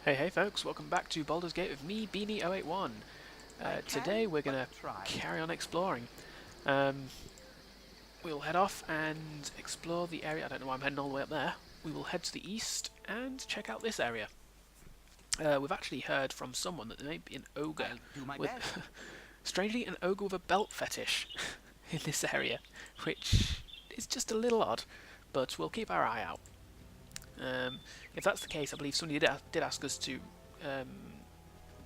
Hey folks, welcome back to Baldur's Gate with me, Beany081. Today we're going to carry on exploring. We'll head off and explore the area. I don't know why I'm heading all the way up there. We will head to the east and check out this area. We've actually heard from someone that there may be an ogre with, strangely, an ogre with a belt fetish in this area, which is just a little odd, but we'll keep our eye out. If that's the case, I believe somebody did ask us to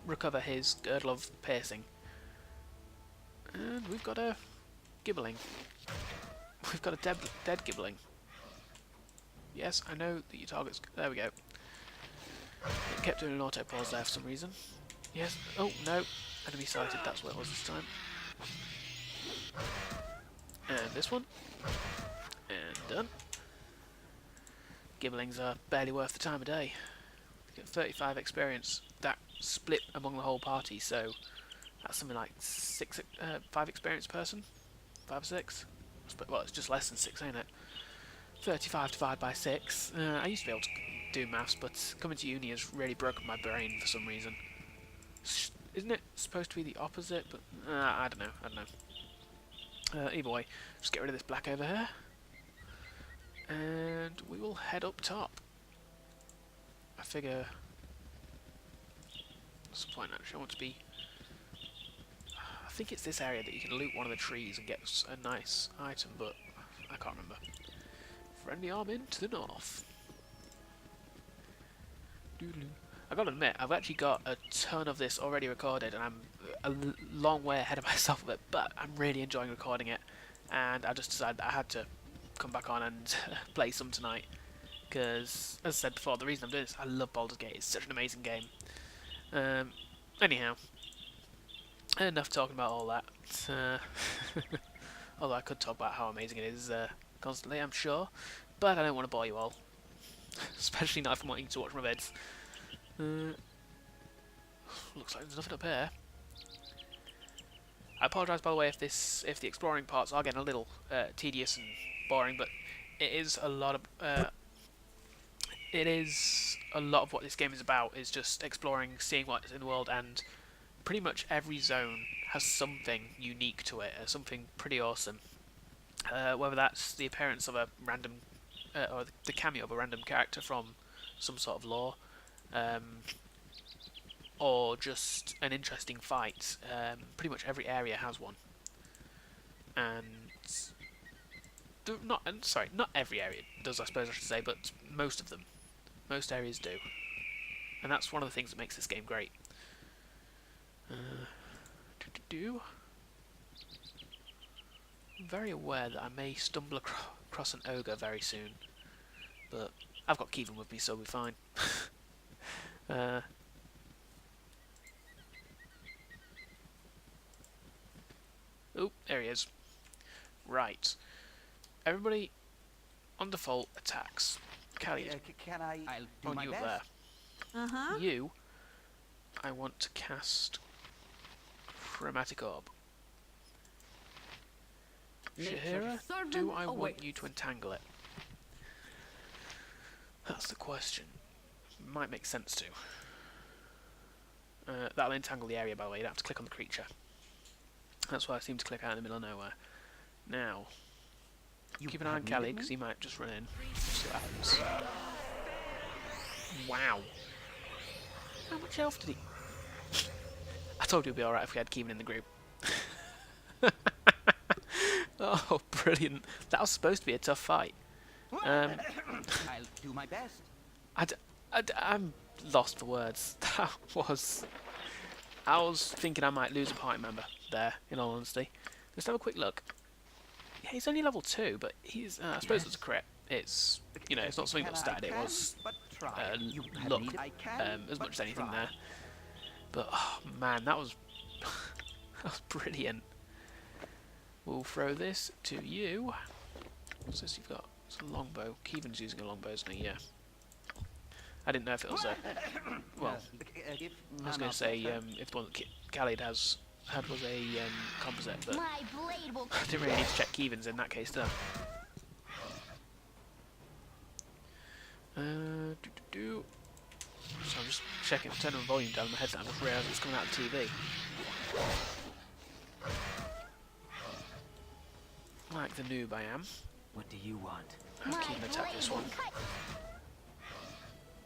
recover his girdle of piercing. And we've got a gibbling. We've got a dead gibbling. Yes, I know that your target's... There we go. It kept doing an auto-pause there for some reason. Yes. Oh, no. Enemy sighted. That's what it was this time. And this one. And done. Gibblings are barely worth the time of day. Get 35 experience. That split among the whole party, so that's something like 5 experience person? 5 or 6? Well, it's just less than 6, ain't it? 35 divided by 6. I used to be able to do maths, but coming to uni has really broken my brain for some reason. Isn't it supposed to be the opposite? But I don't know. Either way, just get rid of this black over here. And we will head up top. I figure at some point actually I want to be... I think it's this area that you can loot one of the trees and get a nice item, but I can't remember. Friendly army to the north. I gotta admit, I've actually got a ton of this already recorded and I'm a long way ahead of myself with it, but I'm really enjoying recording it, and I just decided that I had to come back on and play some tonight, because as I said before, the reason I'm doing this, I love Baldur's Gate. It's such an amazing game. Anyhow, enough talking about all that. Although I could talk about how amazing it is constantly, I'm sure, but I don't want to bore you all, especially not if I'm wanting to watch my vids. Looks like there's nothing up here. I apologise, by the way, if the exploring parts are getting a little tedious and boring, but it is a lot of what this game is about. Is just exploring, seeing what's in the world, and pretty much every zone has something unique to it, something pretty awesome. Whether that's the appearance of a random or the cameo of a random character from some sort of lore, or just an interesting fight. Pretty much every area has one, and not every area does, I suppose I should say, but most of them. Most areas do. And that's one of the things that makes this game great. I'm very aware that I may stumble across an ogre very soon, but I've got Kevin with me, so we'll be fine. Oh, there he is. Right. Everybody, on default, attacks. Callie, I'll do on my you best. up there. Uh-huh. You, I want to cast Chromatic Orb. Shahira, do I want you to entangle it? That's the question. Might make sense to. That'll entangle the area, by the way. You don't have to click on the creature. That's why I seem to click out in the middle of nowhere. Now, keep an eye on Callie, because he might just run in. See what happens. Wow. How much health did he... I told you it'd be alright if we had Kevin in the group. Oh, brilliant. That was supposed to be a tough fight. I'll do my best. I'm lost for words. That was... I was thinking I might lose a party member there, in all honesty. Let's have a quick look. Yeah, he's only level 2, but he's... I suppose it's a crit. It's, you know, it's not something that started. It was luck, as much as anything there. But, oh man, that was... that was brilliant. We'll throw this to you. What's this you've got? It's a longbow. Keevan's using a longbow, isn't he? Yeah. I didn't know if it was a... Well, I was going to say if the one that Khalid had was a composite, but I didn't really need to check Keevan's in that case, did I? So I'm just checking, turning the volume down on my headset, I just realised it's coming out of the TV. Like the noob I am. What do you want? I'll keep an attack this one.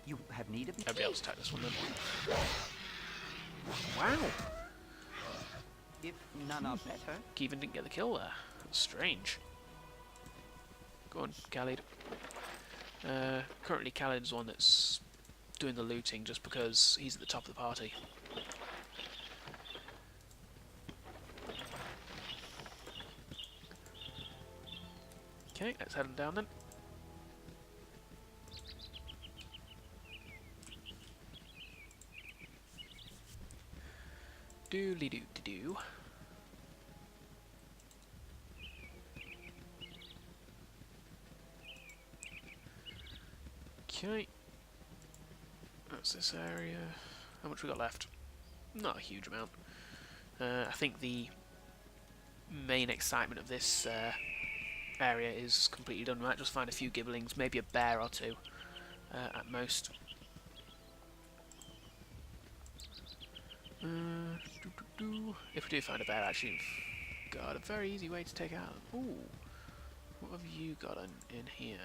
You have need of me? Nobody else attack this one then. Wow! If none are better. Kevin didn't get the kill there. That's strange. Go on, Khalid. Currently Khalid's the one that's doing the looting just because he's at the top of the party. Okay, let's head on down then. Doodly-doo-doo-doo. Okay. That's this area. How much we got left? Not a huge amount. I think the main excitement of this area is completely done. We might just find a few gibblings, maybe a bear or two at most. If we do find a bear, actually, we've got a very easy way to take out. Ooh, what have you got in here?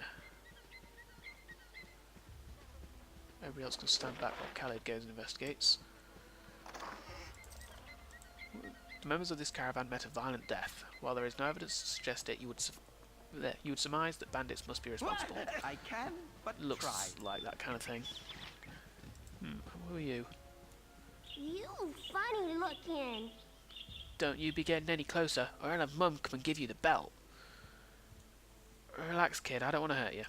Everybody else can stand back while Khalid goes and investigates. The members of this caravan met a violent death. While there is no evidence to suggest it, you would surmise that bandits must be responsible. I can, but Looks try. like that kind of thing. Who are you? You funny looking. Don't you be getting any closer, or I'll have Mum come and give you the belt. Relax, kid, I don't want to hurt you.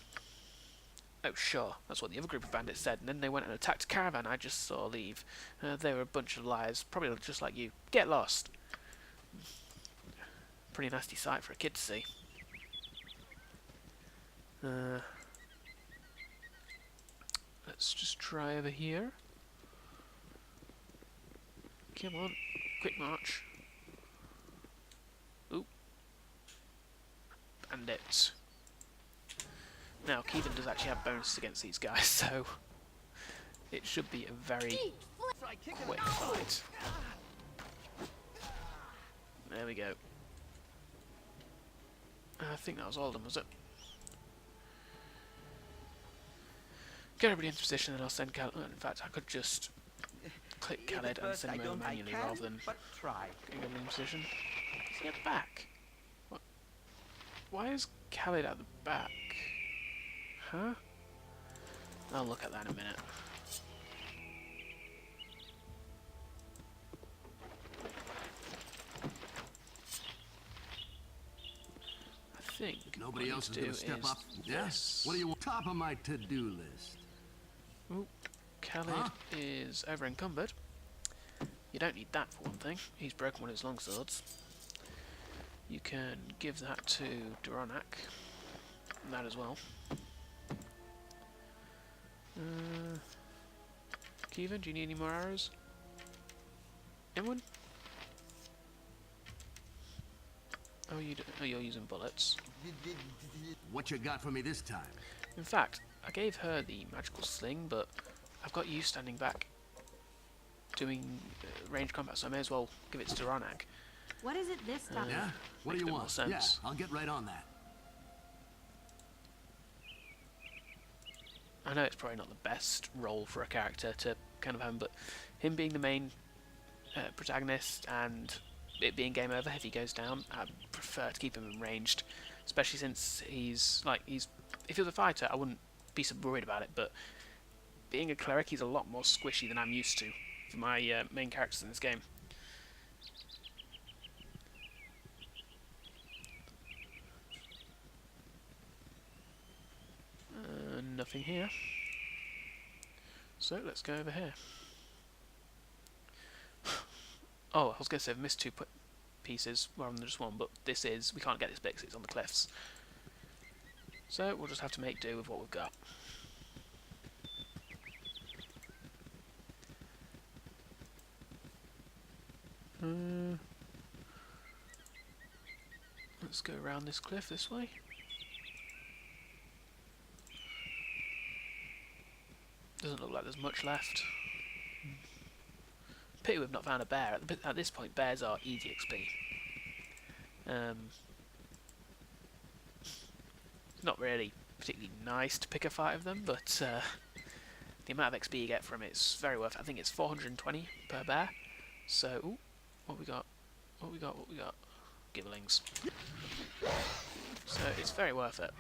Oh, sure, that's what the other group of bandits said, and then they went and attacked a caravan I just saw leave. They were a bunch of liars, probably just like you. Get lost. Pretty nasty sight for a kid to see. Let's just try over here. Come on, quick march. Oop. Bandits. Now, Kevin does actually have bonuses against these guys, so it should be a very quick fight. There we go. I think that was all of them, was it? Get everybody into position and I'll send Khaled. In fact, I could just click Khaled and send him over manually rather than getting him in position. Is he at the back? What? Why is Khaled at the back? Huh? I'll look at that in a minute. I think nobody else is going to step up. Yes. What do you want? Top of my to-do list. Oop. Khaled is over encumbered. You don't need that for one thing. He's broken one of his long swords. You can give that to Doronak. That as well. Kevin, do you need any more arrows? Anyone? Oh, you're using bullets. What you got for me this time? In fact, I gave her the magical sling, but I've got you standing back doing range combat, so I may as well give it to Doronak. What is it this time? Yeah? What do you want? Yeah, I'll get right on that. I know it's probably not the best role for a character to kind of have, but him being the main protagonist and it being game over if he goes down, I prefer to keep him ranged, especially since he's if he was a fighter I wouldn't be so worried about it, but being a cleric he's a lot more squishy than I'm used to for my main characters in this game. Nothing here. So let's go over here. Oh, I was going to say I've missed two pieces rather than just one, but we can't get this bit because it's on the cliffs. So we'll just have to make do with what we've got. Let's go around this cliff this way. Doesn't look like there's much left. pity we've not found a bear. At this point, bears are easy XP. Not really particularly nice to pick a fight of them, but the amount of XP you get from it's very worth it. I think it's 420 per bear. So, ooh, what we got? What we got? What we got? Gibblings. So it's very worth it.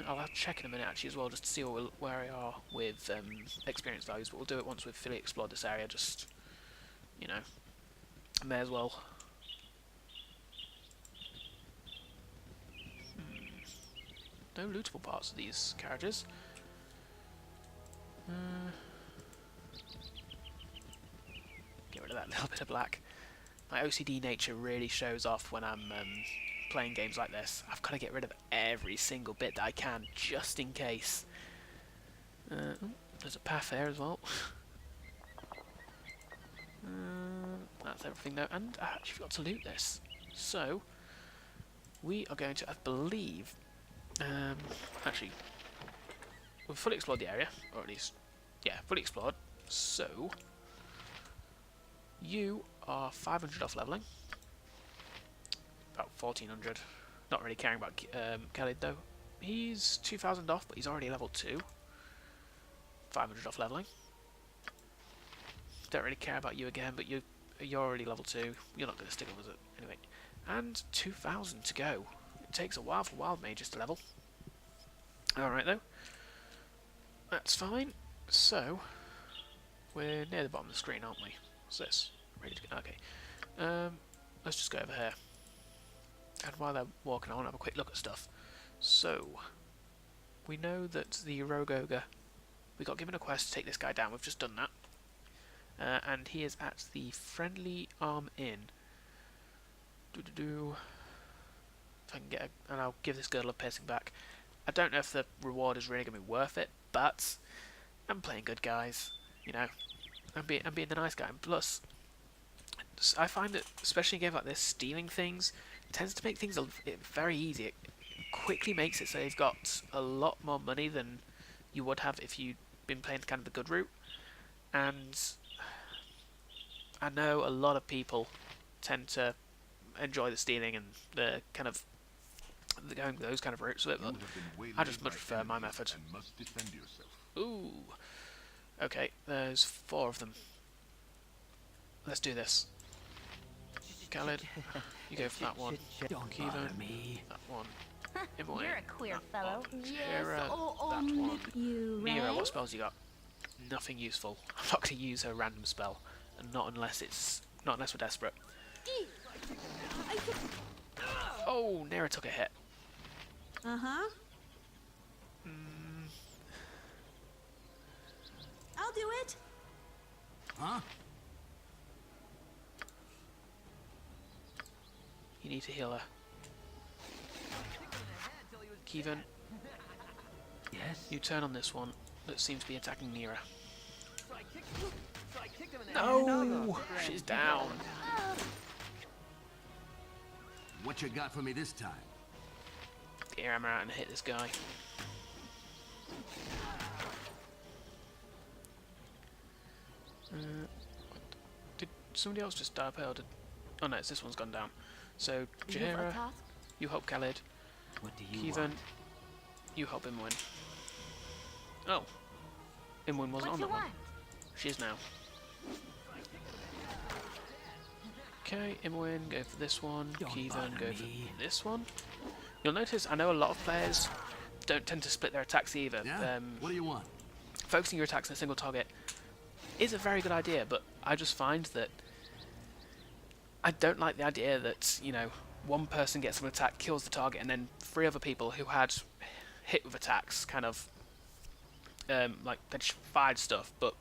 I'll have to check in a minute actually as well, just to see where we are with experience values. But we'll do it once we've fully explored this area. Just, you know, may as well. No lootable parts of these carriages. Get rid of that little bit of black. My OCD nature really shows off when I'm playing games like this. I've got to get rid of every single bit that I can, just in case. There's a path there as well. That's everything though, and I actually forgot to loot this. So, we are going to, I believe, actually, we've fully explored the area, or at least, yeah, fully explored. So, you are 500 off leveling, about 1400. Not really caring about Khalid though. He's 2000 off, but he's already level 2. 500 off leveling. Don't really care about you again, but you're already level 2. You're not going to stick with it anyway. And 2000 to go. It takes a while for wild mages to level. Alright though. That's fine. So, we're near the bottom of the screen, aren't we? What's this? Ready to go? Okay. Let's just go over here. And while they're walking, I want to have a quick look at stuff. So, we know that the Rogue Ogre, we got given a quest to take this guy down. We've just done that. And he is at the Friendly Arm Inn. If I can get and I'll give this girdle of piercing back. I don't know if the reward is really going to be worth it, but I'm playing good, guys. You know, I'm being the nice guy. And plus, I find that, especially in games like this, stealing things tends to make things very easy. It quickly makes it so you've got a lot more money than you would have if you'd been playing kind of the good route. And I know a lot of people tend to enjoy the stealing and the kind of going those kind of routes with it, but I just much prefer my method. Ooh, okay, there's 4 of them. Let's do this. Khalid, you go for that one. Kevin, that one. Emily, You're a queer fellow. Tara, that one. You Mira, ready? what spells you got? Nothing useful. I'm not going to use her random spell, and not unless we're desperate. Oh, Nera took a hit. Uh-huh. I'll do it. Huh? You need to heal her. Kevin, Yes? you turn on this one that seems to be attacking Nera. No! She's down. What you got for me this time? Get your hammer out and hit this guy. Did somebody else just die up here? Oh no, it's this one's gone down. So, Jahira, you help Khalid. What do you Kevin, want? you help Imwin. Oh. Imwin wasn't on that one. She is now. Okay, Imwin, go for this one. Kevin, go for this one. You'll notice, I know a lot of players don't tend to split their attacks either. Yeah? What do you want? Focusing your attacks on a single target is a very good idea, but I just find that I don't like the idea that, you know, one person gets an attack, kills the target, and then 3 other people who had hit with attacks kind of like they just fired stuff, but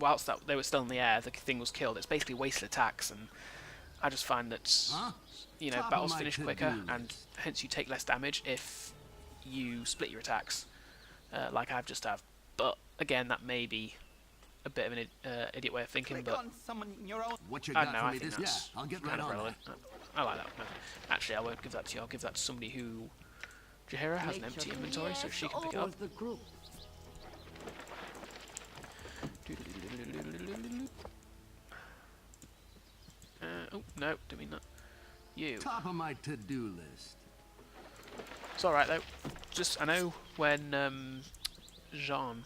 whilst they were still in the air, the thing was killed. It's basically wasted attacks, and I just find that you know, battles finish quicker, and hence you take less damage if you split your attacks, like I've just have. But again, that may be a bit of an idiot way of thinking, but What you I got don't know. for I me think this? that's Yeah, I'll get kind right of on relevant. I like that. No. Actually, I won't give that to you. I'll give that to somebody who. Jahira has an empty inventory, so she can pick it up. Nope, didn't mean that. You. Top of my to-do list. It's alright though. Just, I know when Jean,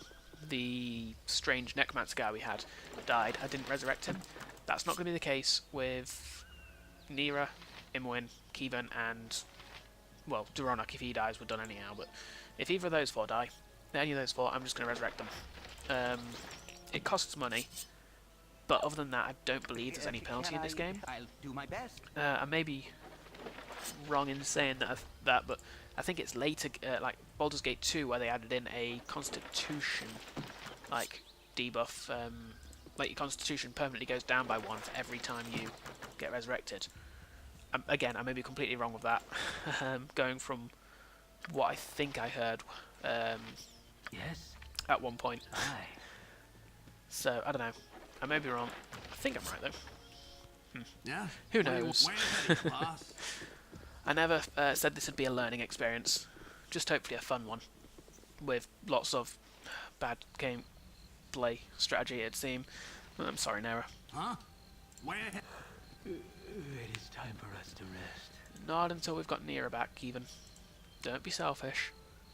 the strange necromancer guy we had, died, I didn't resurrect him. That's not going to be the case with Nira, Imwin, Kievan, and, well, Duronak if he dies, we're done anyhow, but if either of those four die, any of those four, I'm just going to resurrect them. It costs money, but other than that, I don't believe there's any penalty in this game. I'll do my best. I may be wrong in saying that, but I think it's later, like Baldur's Gate 2, where they added in a constitution, like, debuff, like your constitution permanently goes down by 1 for every time you get resurrected. Again, I may be completely wrong with that, going from what I think I heard Yes. at one point. Aye. So, I don't know. I may be wrong. I think I'm right, though. Yeah? Who What do you knows? want? Where headed, boss? I never said this would be a learning experience. Just hopefully a fun one. With lots of bad gameplay strategy, it'd seem. I'm sorry, Nera. Huh? Where? It is time for us to rest. Not until we've got Nera back, even. Don't be selfish.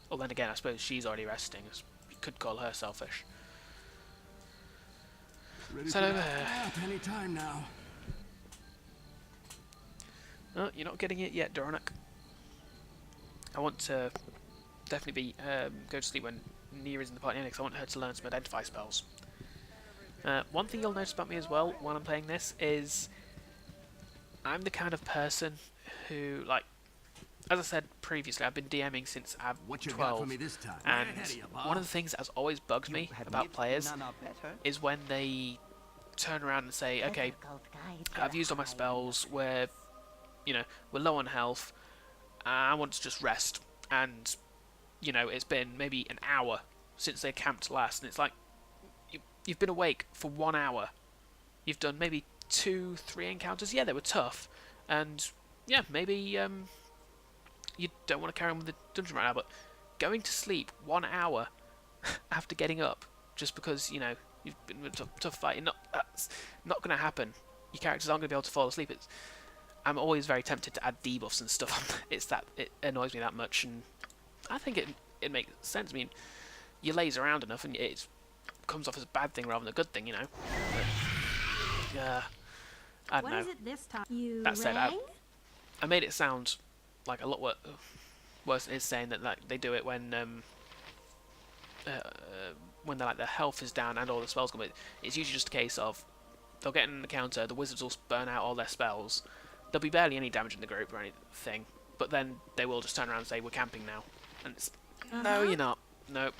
Well, then again, I suppose she's already resting. You could call her selfish. Ready So, for that nap any time now. Oh, you're not getting it yet, Doronak. I want to definitely be go to sleep when Nera's in the party because I want her to learn some identify spells. One thing you'll notice about me as well when I'm playing this is I'm the kind of person who, like, as I said previously, I've been DMing since I'm What you got 12, for me this time? and Way ahead of you, one of the things that has always bugged me about players is when they turn around and say, okay, I've used all my spells, we're low on health, I want to just rest, and, it's been maybe an hour since they camped last, and it's like, you've been awake for 1 hour, you've done maybe 2-3 encounters, yeah, they were tough, and, yeah, maybe, you don't want to carry on with the dungeon right now, but going to sleep 1 hour after getting up, just because, you've been in a tough fight, that's not going to happen. Your characters aren't going to be able to fall asleep. I'm always very tempted to add debuffs and stuff. It annoys me that much, and I think it makes sense. I mean, you laze around enough, and it comes off as a bad thing rather than a good thing, But, I don't What know. is it this time? You That said, rang? I made it sound like a lot worse than it is, saying that like they do it when their health is down and all the spells come. It's usually just a case of they'll get in an encounter, the wizards will burn out all their spells. There'll be barely any damage in the group or anything, but then they will just turn around and say, we're camping now. And it's, no, you're not. Nope.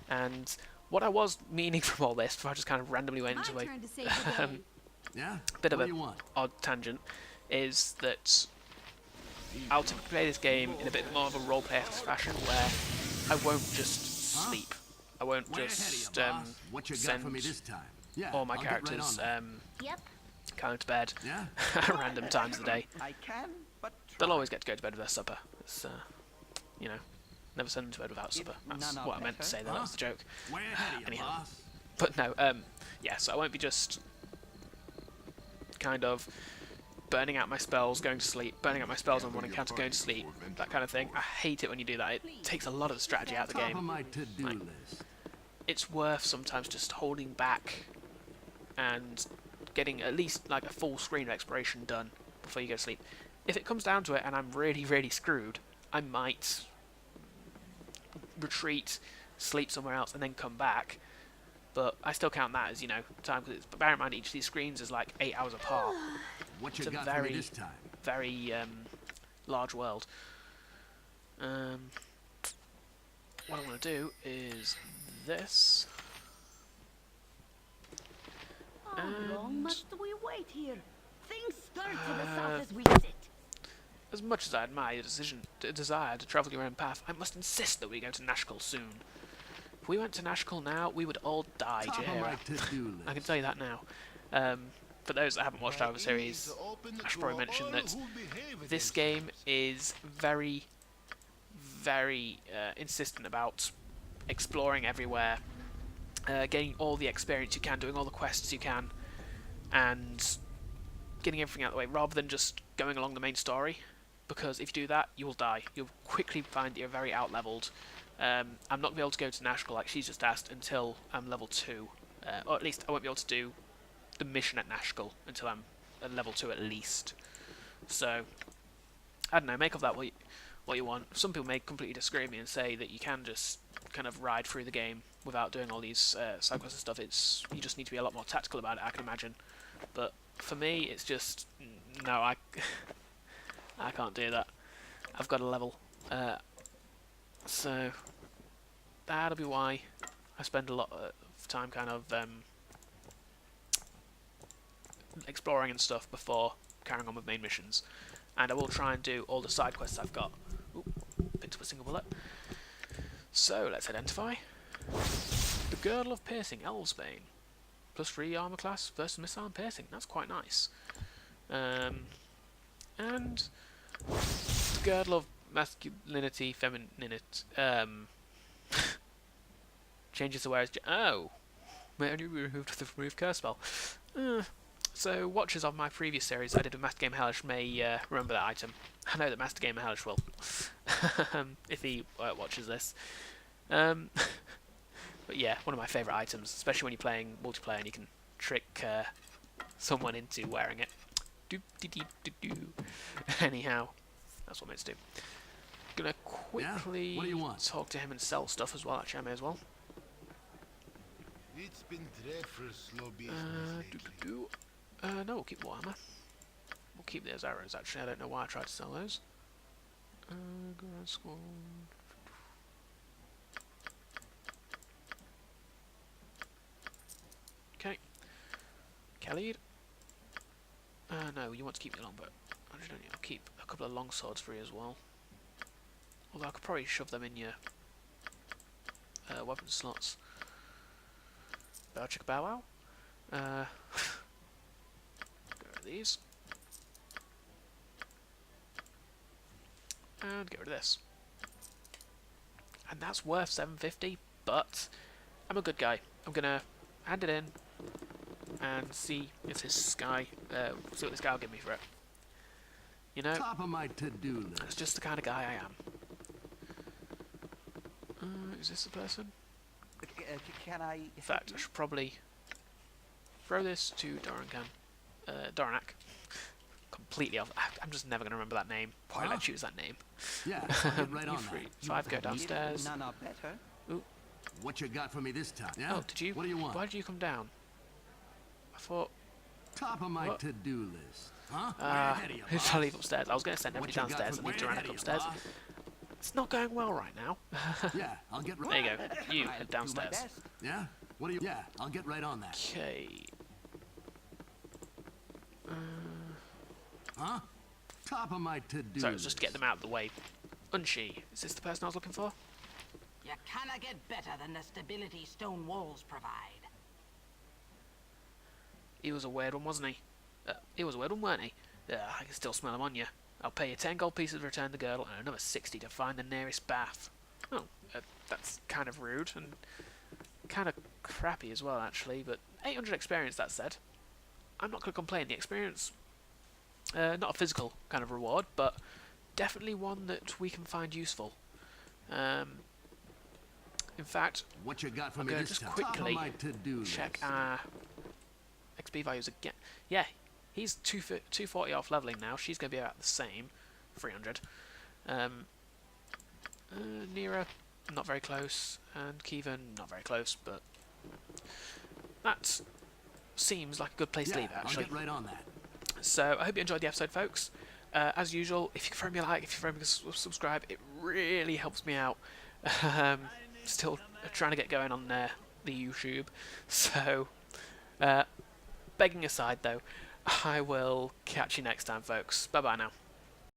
And what I was meaning from all this, before I just kind of randomly went My into a turn to save the day. Yeah? bit of What a do you want? odd tangent, is that I'll typically play this game in a bit more of a role-play-esque fashion, where I won't just sleep. I won't Way ahead of just you, boss. What you got for me send this time? Yeah, all my I'll get right characters on that. Yep. kind of to bed Yeah? at random times of the day. I can, but They'll always get to go to bed with their supper. It's, never send them to bed without supper. That's none are what I meant to better. say, that was the joke. Way ahead of you, Anyhow. boss. But no, yeah, so I won't be just kind of burning out my spells, going to sleep, burning out my spells on one encounter, going to sleep, that kind of thing. I hate it when you do that. It takes a lot of the strategy out of the Top of game. my to-do Like, list. It's worth sometimes just holding back and getting at least like a full screen of exploration done before you go to sleep. If it comes down to it and I'm really, really screwed, I might retreat, sleep somewhere else, and then come back. But I still count that as, time, because bear in mind each of these screens is like 8 hours apart. What you It's a got for me very, this time? very large world. What I want to do is this. How long And must we wait here? Things turn to the south as we sit. as much as I admire your desire to travel your own path, I must insist that we go to Nashkel soon. If we went to Nashkel now, we would all die, Top of my Jaheira. to-do list. I can tell you that now. For those that haven't watched our series, I should probably mention that this game is very, very insistent about exploring everywhere, getting all the experience you can, doing all the quests you can, and getting everything out of the way rather than just going along the main story, because if you do that, you will die. You'll quickly find that you're very out-leveled. I'm not going to be able to go to Nashkel like she's just asked until I'm level 2, or at least I won't be able to do the mission at Nashkel until I'm at level 2 at least. So, I don't know, make of that what you want. Some people may completely disagree with me and say that you can just kind of ride through the game without doing all these side quests and stuff. You just need to be a lot more tactical about it, I can imagine. But for me, it's just no, I can't do that. I've got a level, so that'll be why I spend a lot of time kind of exploring and stuff before carrying on with main missions. And I will try and do all the side quests I've got. Ooh, picked up a single bullet. So let's identify the Girdle of Piercing, Elvesbane. +3 armor class versus missile and piercing. That's quite nice. And the Girdle of Masculinity, Femininity. Changes awareness. Oh, may only be removed with the remove curse spell. So watchers of my previous series I did with Master Gamer Hellish may remember that item. I know that Master Gamer Hellish will, if he watches this. But yeah, one of my favourite items, especially when you're playing multiplayer and you can trick someone into wearing it. Anyhow, that's what I'm meant to do. Gonna quickly What do you want? talk to him and sell stuff as well. Actually, I may as well. It's been dreadful slow business lately. No, we'll keep Warhammer. We'll keep those arrows. Actually, I don't know why I tried to sell those. Grand Squad. Okay. Khalid. No, you want to keep the longbow. Actually, don't you? I'll keep a couple of long swords for you as well. Although I could probably shove them in your weapon slots. Bow chicka bow wow. Go rid of these. And get rid of this. And that's worth 750, but I'm a good guy. I'm gonna hand it in and see if this guy, see what this guy will give me for it. You know, Top of my to-do list. that's just the kind of guy I am. Is this the person? Can I? In fact, I should probably throw this to Doranak. Completely off. I'm just never going to remember that name. Why did I choose that name? Yeah, I'll get right You on free. that. 5, go downstairs. None are better. What you got for me this time? Yeah? Oh, did you? What do you want? Why did you come down? I thought. Top of my What? to-do list. Huh? Way Ah, ahead of you, who's boss. to leave upstairs? I was going to send What everybody you got downstairs for- and leave way ahead Doranak of you, upstairs. boss. It's not going well right now. Yeah, I'll get right. There you go. You I'll head do my downstairs. best. Yeah? What do you? Yeah, I'll get right on that. Okay. Huh? Top of my to-do So list. it's just to get them out of the way. Unshi, is this the person I was looking for? You cannot get better than the stability stone walls provide. He was a weird one, wasn't he? He was a weird one, weren't he? I can still smell him on you. I'll pay you 10 gold pieces to return the girdle and another 60 to find the nearest bath. Oh, that's kind of rude and kind of crappy as well, actually. But 800 experience, that said. I'm not going to complain. The experience, not a physical kind of reward, but definitely one that we can find useful. In fact, What you got for I'm me gonna this just time? quickly Top of my to-do check list. our XP values again. Yeah, he's 240 off leveling now. She's going to be about the same, 300. Nira, not very close, and Kevin, not very close, but that seems like a good place to leave it, I'll actually. get right on that. So, I hope you enjoyed the episode, folks. As usual, if you can throw me a like, if you throw me a subscribe, it really helps me out. Still trying to get going on the YouTube. So, begging aside, though, I will catch you next time, folks. Bye-bye now.